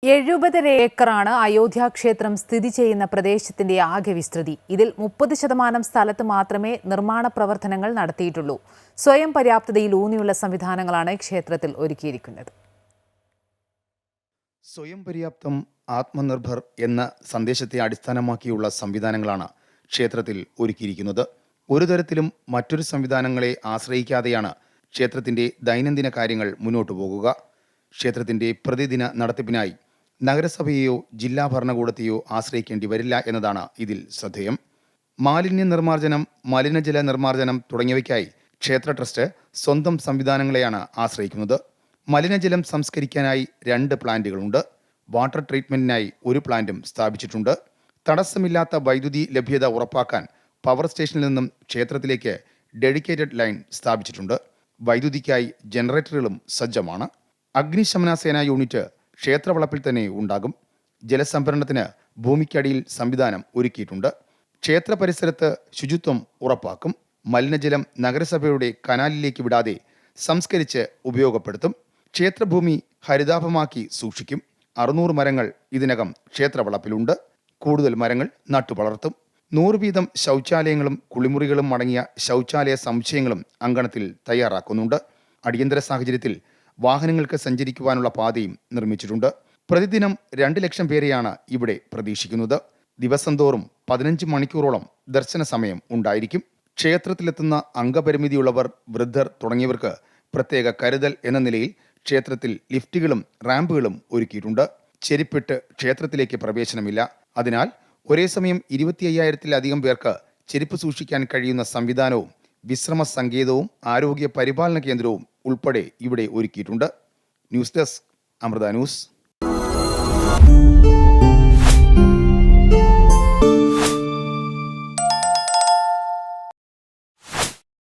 70 ഏക്കറാണ് അയോധ്യ ക്ഷേത്രം സ്ഥിതി ചെയ്യുന്ന പ്രദേശത്തിന്റെ ആകെ വിസ്തൃതി. ഇതിൽ 30% സ്ഥലത്ത് മാത്രമേ നിർമ്മാണ പ്രവർത്തനങ്ങൾ നടത്തിയിട്ടുള്ളൂ. സ്വയം പര്യാപ്തതയിൽ ഊന്നിയുള്ള സംവിധാനങ്ങളാണ് ക്ഷേത്രത്തിൽ ഒരുക്കിയിരിക്കുന്നത്. സ്വയം പര്യാപ്തം, ആത്മനിർഭർ എന്ന സന്ദേശത്തെ അടിസ്ഥാനമാക്കിയുള്ള സംവിധാനങ്ങളാണ് ക്ഷേത്രത്തിൽ ഒരുക്കിയിരിക്കുന്നത്. ഒരു തരത്തിലും മറ്റൊരു സംവിധാനങ്ങളെ ആശ്രയിക്കാതെയാണ് ക്ഷേത്രത്തിന്റെ ദൈനംദിന കാര്യങ്ങൾ മുന്നോട്ടു പോകുക. ക്ഷേത്രത്തിന്റെ പ്രതിദിന നടത്തിപ്പിനായി നഗരസഭയെയോ ജില്ലാ ഭരണകൂടത്തെയോ ആശ്രയിക്കേണ്ടി വരില്ല എന്നതാണ് ഇതിൽ ശ്രദ്ധേയം. മാലിന്യ നിർമ്മാർജ്ജനം, മലിനജല നിർമ്മാർജ്ജനം തുടങ്ങിയവയ്ക്കായി ക്ഷേത്ര ട്രസ്റ്റ് സ്വന്തം സംവിധാനങ്ങളെയാണ് ആശ്രയിക്കുന്നത്. മലിനജലം സംസ്കരിക്കാനായി 2 പ്ലാന്റുകളുണ്ട്. വാട്ടർ ട്രീറ്റ്മെന്റിനായി ഒരു പ്ലാന്റും സ്ഥാപിച്ചിട്ടുണ്ട്. തടസ്സമില്ലാത്ത വൈദ്യുതി ലഭ്യത ഉറപ്പാക്കാൻ പവർ സ്റ്റേഷനിൽ നിന്നും ക്ഷേത്രത്തിലേക്ക് ഡെഡിക്കേറ്റഡ് ലൈൻ സ്ഥാപിച്ചിട്ടുണ്ട്. വൈദ്യുതിക്കായി ജനറേറ്ററുകളും സജ്ജമാണ്. അഗ്നിശമന സേനാ യൂണിറ്റ് ക്ഷേത്രവളപ്പിൽ തന്നെ ഉണ്ടാകും. ജലസംഭരണത്തിന് ഭൂമിക്കടിയിൽ സംവിധാനം ഒരുക്കിയിട്ടുണ്ട്. ക്ഷേത്ര പരിസരത്ത് ശുചിത്വം ഉറപ്പാക്കും. മലിനജലം നഗരസഭയുടെ കനാലിലേക്ക് വിടാതെ സംസ്കരിച്ച് ഉപയോഗപ്പെടുത്തും. ക്ഷേത്രഭൂമി ഹരിതാഭമാക്കി സൂക്ഷിക്കും. 600 മരങ്ങൾ ഇതിനകം ക്ഷേത്രവളപ്പിലുണ്ട്. കൂടുതൽ മരങ്ങൾ നട്ടുവളർത്തും. 100 വീതം ശൗചാലയങ്ങളും കുളിമുറികളും അടങ്ങിയ ശൗചാലയ സമുച്ചയങ്ങളും അങ്കണത്തിൽ തയ്യാറാക്കുന്നുണ്ട്. അടിയന്തര സാഹചര്യത്തിൽ വാഹനങ്ങൾക്ക് സഞ്ചരിക്കുവാനുള്ള പാതയും നിർമ്മിച്ചിട്ടുണ്ട്. പ്രതിദിനം 2 ലക്ഷം പേരെയാണ് ഇവിടെ പ്രതീക്ഷിക്കുന്നത്. ദിവസം തോറും 15 മണിക്കൂറോളം ദർശന സമയം ഉണ്ടായിരിക്കും. ക്ഷേത്രത്തിലെത്തുന്ന അംഗപരിമിതിയുള്ളവർ, വൃദ്ധർ തുടങ്ങിയവർക്ക് പ്രത്യേക കരുതൽ എന്ന നിലയിൽ ക്ഷേത്രത്തിൽ ലിഫ്റ്റുകളും റാമ്പുകളും ഒരുക്കിയിട്ടുണ്ട്. ചെരിപ്പിട്ട് ക്ഷേത്രത്തിലേക്ക് പ്രവേശനമില്ല. അതിനാൽ ഒരേ സമയം 25,000-ത്തിലധികം പേർക്ക് ചെരുപ്പ് സൂക്ഷിക്കാൻ കഴിയുന്ന സംവിധാനവും വിശ്രമ സങ്കേതവും ആരോഗ്യ പരിപാലന കേന്ദ്രവും ഉൾപ്പെടെ ഇവിടെ ഒരുക്കിയിട്ടുണ്ട്. News desk, Amrita news.